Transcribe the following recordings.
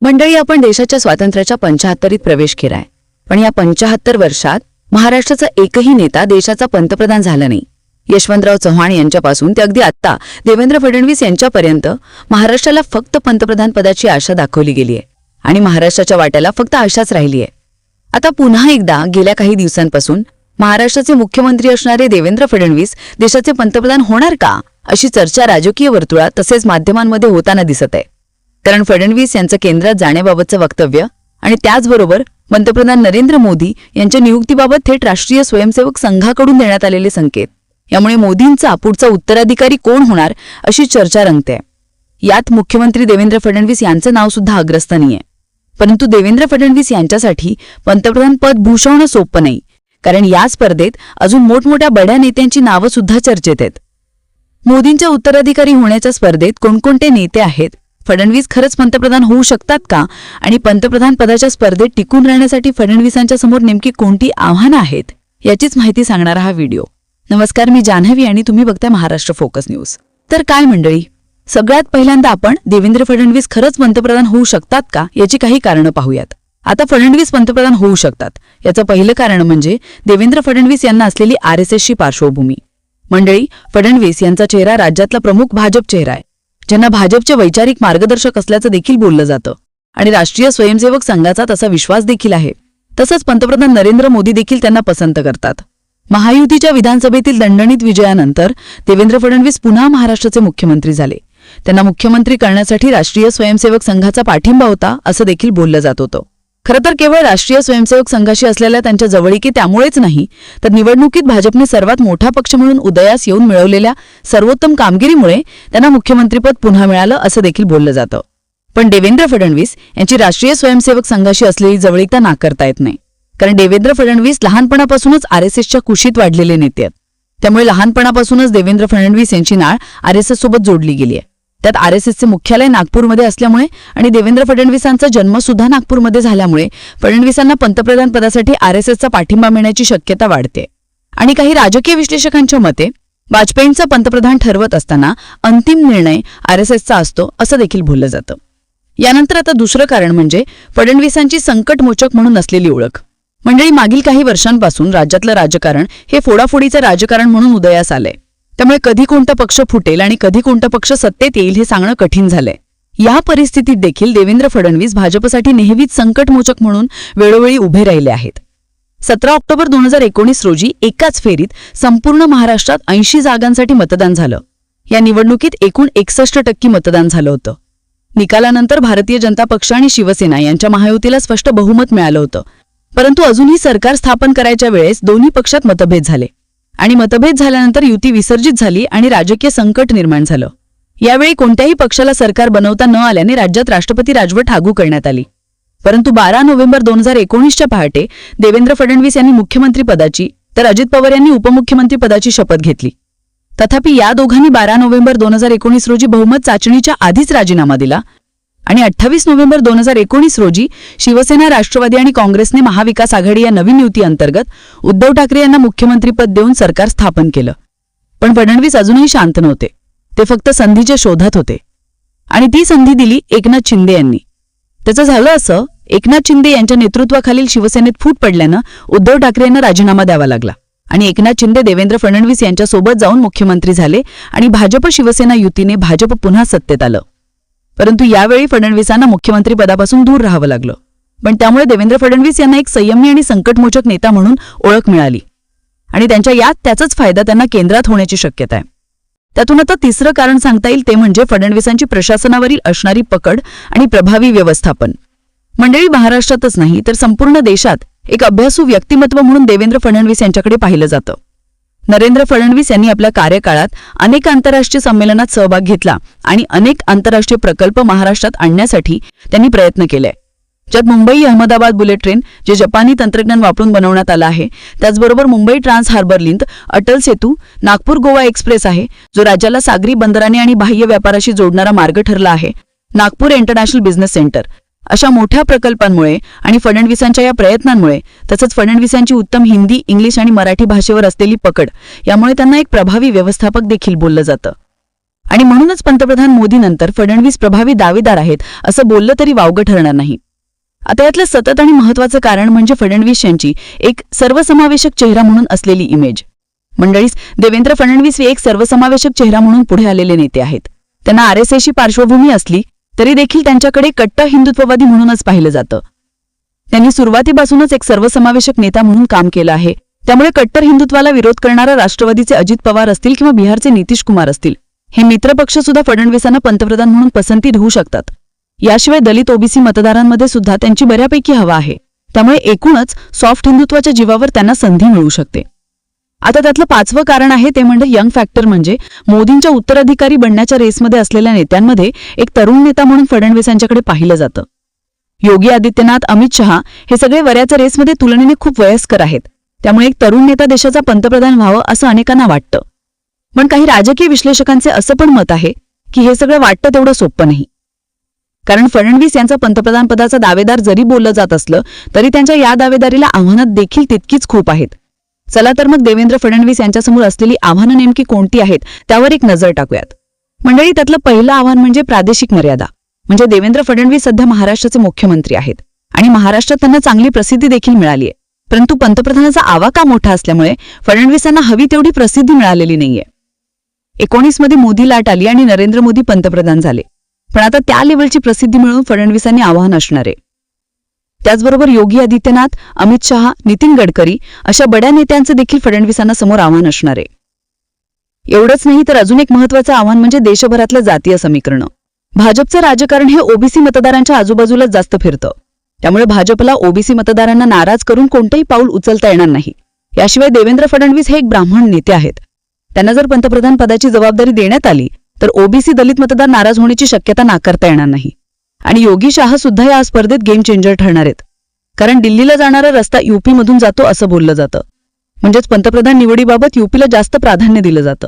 मंडळी, आपण देशाच्या स्वातंत्र्याच्या 75वीत प्रवेश केलाय. पण या 75 वर्षात महाराष्ट्राचा एकही नेता देशाचा पंतप्रधान झाला नाही. यशवंतराव चव्हाण यांच्यापासून ते अगदी आत्ता देवेंद्र फडणवीस यांच्यापर्यंत महाराष्ट्राला फक्त पंतप्रधान पदाची आशा दाखवली गेली आहे आणि महाराष्ट्राच्या वाट्याला फक्त आशाच राहिली आहे. आता पुन्हा एकदा गेल्या काही दिवसांपासून महाराष्ट्राचे मुख्यमंत्री असणारे देवेंद्र फडणवीस देशाचे पंतप्रधान होणार का, अशी चर्चा राजकीय वर्तुळात तसेच माध्यमांमध्ये होताना दिसत आहे. कारण फडणवीस यांचं केंद्रात जाण्याबाबतचं वक्तव्य आणि त्याचबरोबर पंतप्रधान नरेंद्र मोदी यांच्या नियुक्तीबाबत थेट राष्ट्रीय स्वयंसेवक संघाकडून देण्यात आलेले संकेत यामुळे मोदींचा पुढचा उत्तराधिकारी कोण होणार अशी चर्चा रंगते. यात मुख्यमंत्री देवेंद्र फडणवीस यांचं नाव सुद्धा अग्रस्थानी आहे. परंतु देवेंद्र फडणवीस यांच्यासाठी पंतप्रधान पद भूषवणं सोपं नाही, कारण या स्पर्धेत अजून मोठमोठ्या बड्या नेत्यांची नावं सुद्धा चर्चेत आहेत. मोदींच्या उत्तराधिकारी होण्याच्या स्पर्धेत कोणकोणते नेते आहेत, फडणवीस खरंच पंतप्रधान होऊ शकतात का आणि पंतप्रधान पदाच्या स्पर्धेत टिकून राहण्यासाठी फडणवीसांच्या समोर नेमकी कोणती आव्हानं आहेत, याचीच माहिती सांगणारा हा व्हिडिओ. नमस्कार, मी जान्हवी आणि तुम्ही बघताय महाराष्ट्र फोकस न्यूज. तर काय मंडळी, सगळ्यात पहिल्यांदा आपण देवेंद्र फडणवीस खरंच पंतप्रधान होऊ शकतात का याची काही कारणं पाहूयात. आता फडणवीस पंतप्रधान होऊ शकतात याचं पहिलं कारण म्हणजे देवेंद्र फडणवीस यांना असलेली RSSची पार्श्वभूमी. मंडळी, फडणवीस यांचा चेहरा राज्यातला प्रमुख भाजप चेहरा आहे, ज्यांना भाजपचे वैचारिक मार्गदर्शक असल्याचं देखील बोललं जातं आणि राष्ट्रीय स्वयंसेवक संघाचा तसा विश्वास देखील आहे. तसंच पंतप्रधान नरेंद्र मोदी देखील त्यांना पसंत करतात. महायुतीच्या विधानसभेतील दणदणीत विजयानंतर देवेंद्र फडणवीस पुन्हा महाराष्ट्राचे मुख्यमंत्री झाले. त्यांना मुख्यमंत्री करण्यासाठी राष्ट्रीय स्वयंसेवक संघाचा पाठिंबा होता असं देखील बोललं जात होतं. खरं तर केवळ राष्ट्रीय स्वयंसेवक संघाशी असलेल्या त्यांच्या जवळीकी त्यामुळेच नाही, तर निवडणुकीत भाजपने सर्वात मोठा पक्ष म्हणून उदयास येऊन मिळवलेल्या सर्वोत्तम कामगिरीमुळे त्यांना मुख्यमंत्रीपद पुन्हा मिळालं असं देखील बोललं जातं. पण देवेंद्र फडणवीस यांची राष्ट्रीय स्वयंसेवक संघाशी असलेली जवळीकता नाकारता येत नाही, कारण देवेंद्र फडणवीस लहानपणापासूनच RSSच्या कुशीत वाढलेले नेते आहेत. त्यामुळे लहानपणापासूनच देवेंद्र फडणवीस यांची नाळ RSS सोबत जोडली गेली आहे. त्यात RSSचे मुख्यालय नागपूरमध्ये असल्यामुळे आणि देवेंद्र फडणवीसांचा जन्म सुद्धा नागपूरमध्ये झाल्यामुळे फडणवीसांना पंतप्रधान पदासाठी RSSचा पाठिंबा मिळण्याची शक्यता वाढते. आणि काही राजकीय विश्लेषकांच्या मते वाजपेयींचा पंतप्रधान ठरवत असताना अंतिम निर्णय RSSचा असतो असं देखील बोललं जातं. यानंतर आता दुसरं कारण म्हणजे फडणवीसांची संकटमोचक म्हणून असलेली ओळख. मंडळी, मागील काही वर्षांपासून राज्यातलं राजकारण हे फोडाफोडीचं राजकारण म्हणून उदयास आलंय. त्यामुळे कधी कोणता पक्ष फुटेल आणि कधी कोणता पक्ष सत्तेत येईल हे सांगणं कठीण झालंय. या परिस्थितीत देखील देवेंद्र फडणवीस भाजपसाठी नेहमीच संकटमोचक म्हणून वेळोवेळी उभे राहिले आहेत. 17 ऑक्टोबर 2019 रोजी एकाच फेरीत संपूर्ण महाराष्ट्रात 80 जागांसाठी मतदान झालं. या निवडणुकीत एकूण 61% मतदान झालं होतं. निकालानंतर भारतीय जनता पक्ष आणि शिवसेना यांच्या महायुतीला स्पष्ट बहुमत मिळालं होतं. परंतु अजूनही सरकार स्थापन करायच्या वेळेस दोन्ही पक्षात मतभेद झाले आणि मतभेद झाल्यानंतर युती विसर्जित झाली आणि राजकीय संकट निर्माण झालं. यावेळी कोणत्याही पक्षाला सरकार बनवता न आल्याने राज्यात राष्ट्रपती राजवट लागू करण्यात आली. परंतु 12 नोव्हेंबर 2019च्या पहाटे देवेंद्र फडणवीस यांनी मुख्यमंत्रीपदाची तर अजित पवार यांनी उपमुख्यमंत्रीपदाची शपथ घेतली. तथापि या दोघांनी 12 नोव्हेंबर 2019 रोजी बहुमत चाचणीच्या आधीच राजीनामा दिला आणि 28 नोव्हेंबर 2019 रोजी शिवसेना, राष्ट्रवादी आणि काँग्रेसने महाविकास आघाडी या नवीन युती अंतर्गत उद्धव ठाकरे यांना मुख्यमंत्रीपद देऊन सरकार स्थापन केलं. पण फडणवीस अजूनही शांत नव्हते. ते फक्त संधीच्या शोधात होते आणि ती संधी दिली एकनाथ शिंदे यांनी. त्याचं झालं असं, एकनाथ शिंदे यांच्या नेतृत्वाखालील शिवसेनेत फूट पडल्यानं उद्धव ठाकरे यांना राजीनामा द्यावा लागला आणि एकनाथ शिंदे देवेंद्र फडणवीस यांच्यासोबत जाऊन मुख्यमंत्री झाले आणि भाजप शिवसेना युतीने भाजप पुन्हा सत्तेत आलं. परंतु यावेळी फडणवीसांना मुख्यमंत्रीपदापासून दूर राहावं लागलं. पण त्यामुळे देवेंद्र फडणवीस यांना एक संयमी आणि संकटमोचक नेता म्हणून ओळख मिळाली आणि त्यांच्या यात त्याचाच फायदा त्यांना केंद्रात होण्याची शक्यता आहे. त्यातून आता तिसरं कारण सांगता येईल ते म्हणजे फडणवीसांची प्रशासनावरील असणारी पकड आणि प्रभावी व्यवस्थापन. मंडळी, महाराष्ट्रातच नाही तर संपूर्ण देशात एक अभ्यासू व्यक्तिमत्व म्हणून देवेंद्र फडणवीस यांच्याकडे पाहिलं जातं. नरेंद्र फडणवीस यांनी आपल्या कार्यकाळात अनेक आंतरराष्ट्रीय संमेलनात सहभाग घेतला आणि अनेक आंतरराष्ट्रीय प्रकल्प महाराष्ट्रात आणण्यासाठी त्यांनी प्रयत्न केले, ज्यात मुंबई अहमदाबाद बुलेट ट्रेन जे जपानी तंत्रज्ञान वापरून बनवण्यात आलं आहे, त्याचबरोबर Mumbai trans harbour link, Atal Setu, Nagpur Goa express आहे जो राज्याला सागरी बंदराने आणि बाह्य व्यापाराशी जोडणारा मार्ग ठरला आहे, नागपूर इंटरनॅशनल बिझनेस सेंटर, अशा मोठ्या प्रकल्पांमुळे आणि फडणवीसांच्या या प्रयत्नांमुळे तसंच फडणवीसांची उत्तम हिंदी, इंग्लिश आणि मराठी भाषेवर असलेली पकड यामुळे त्यांना एक प्रभावी व्यवस्थापक देखील बोललं जातं. आणि म्हणूनच पंतप्रधान मोदीनंतर फडणवीस प्रभावी दावेदार आहेत असं बोललं तरी वावगं ठरणार नाही. आता यातलं सतत आणि महत्वाचं कारण म्हणजे फडणवीस यांची एक सर्वसमावेशक चेहरा म्हणून असलेली इमेज. मंडळीस, देवेंद्र फडणवीस हे एक सर्वसमावेशक चेहरा म्हणून पुढे आलेले नेते आहेत. त्यांना आरएसएसची पार्श्वभूमी असली तरी देखील त्यांच्याकडे कट्टर हिंदुत्ववादी म्हणूनच पाहिलं जातं. त्यांनी सुरुवातीपासूनच एक सर्वसमावेशक नेता म्हणून काम केलं आहे. त्यामुळे कट्टर हिंदुत्वाला विरोध करणारा राष्ट्रवादीचे अजित पवार असतील किंवा बिहारचे नितीश कुमार असतील, हे मित्रपक्ष सुद्धा फडणवीसांना पंतप्रधान म्हणून पसंती देऊ शकतात. याशिवाय दलित ओबीसी मतदारांमध्ये सुद्धा त्यांची बऱ्यापैकी हवा आहे. त्यामुळे एकूणच सॉफ्ट हिंदुत्वाच्या जीवावर त्यांना संधी मिळू शकते. आता त्यातलं पाचवं कारण आहे ते म्हणजे यंग फॅक्टर. म्हणजे मोदींच्या उत्तराधिकारी बनण्याच्या रेसमध्ये असलेल्या नेत्यांमध्ये एक तरुण नेता म्हणून फडणवीस यांच्याकडे पाहिलं जातं. योगी आदित्यनाथ, अमित शहा हे सगळे वयाच्या रेसमध्ये तुलनेने खूप वयस्कर आहेत. त्यामुळे एक तरुण नेता देशाचा पंतप्रधान व्हावं असं अनेकांना वाटतं. पण काही राजकीय विश्लेषकांचे असं पण मत आहे की हे सगळं वाटतं तेवढं सोपं नाही. कारण फडणवीस यांचा पंतप्रधानपदाचा दावेदार जरी बोललं जात असलं तरी त्यांच्या या दावेदारीला आव्हानं देखील तितकीच खूप आहेत. चला तर मग देवेंद्र फडणवीस यांच्यासमोर असलेली आव्हानं नेमकी कोणती आहेत त्यावर एक नजर टाकूयात. मंडळी, त्यातलं पहिलं आव्हान म्हणजे प्रादेशिक मर्यादा. म्हणजे देवेंद्र फडणवीस सध्या महाराष्ट्राचे मुख्यमंत्री आहेत आणि महाराष्ट्रात त्यांना चांगली प्रसिद्धी देखील मिळाली आहे. परंतु पंतप्रधानाचा आवाका मोठा असल्यामुळे फडणवीसांना हवी तेवढी प्रसिद्धी मिळालेली नाहीये. 19 मध्ये मोदी लाट आली आणि नरेंद्र मोदी पंतप्रधान झाले. पण आता त्या लेवलची प्रसिद्धी मिळवून फडणवीसांनी आव्हान असणार आहे. त्याचबरोबर योगी आदित्यनाथ, अमित शहा, नितीन गडकरी अशा बड्या नेत्यांचे देखील फडणवीसांना समोर आव्हान असणार आहे. एवढंच नाही तर अजून एक महत्त्वाचं आव्हान म्हणजे देशभरातलं जातीय समीकरण. भाजपचं राजकारण हे ओबीसी मतदारांच्या आजूबाजूलाच जास्त फिरतं. त्यामुळे भाजपला ओबीसी मतदारांना नाराज करून कोणतंही पाऊल उचलता येणार नाही. याशिवाय देवेंद्र फडणवीस हे एक ब्राह्मण नेते आहेत. त्यांना जर पंतप्रधान पदाची जबाबदारी देण्यात आली तर ओबीसी दलित मतदार नाराज होण्याची शक्यता नाकारता येणार नाही. आणि योगी शाह सुद्धा या स्पर्धेत गेम चेंजर ठरणार आहेत. कारण दिल्लीला जाणारा रस्ता यूपीमधून जातो असं बोललं जातं. म्हणजेच पंतप्रधान निवडीबाबत यूपीला जास्त प्राधान्य दिलं जातं.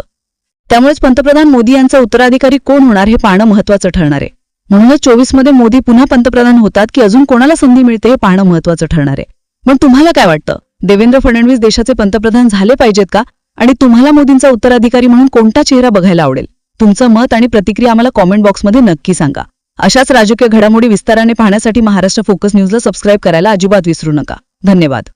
त्यामुळेच पंतप्रधान मोदी यांचा उत्तराधिकारी कोण होणार हे पाहणं महत्त्वाचं ठरणार आहे. म्हणूनच 24 मध्ये मोदी पुन्हा पंतप्रधान होतात की अजून कोणाला संधी मिळते हे पाहणं महत्त्वाचं ठरणार आहे. पण तुम्हाला काय वाटतं, देवेंद्र फडणवीस देशाचे पंतप्रधान झाले पाहिजेत का? आणि तुम्हाला मोदींचा उत्तराधिकारी म्हणून कोणता चेहरा बघायला आवडेल? तुमचं मत आणि प्रतिक्रिया आम्हाला कॉमेंट बॉक्समध्ये नक्की सांगा. अशाच राजकीय घडामोडी विस्ताराने पाहण्यासाठी महाराष्ट्र फोकस न्यूजला सबस्क्राईब करायला अजिबात विसरू नका. धन्यवाद.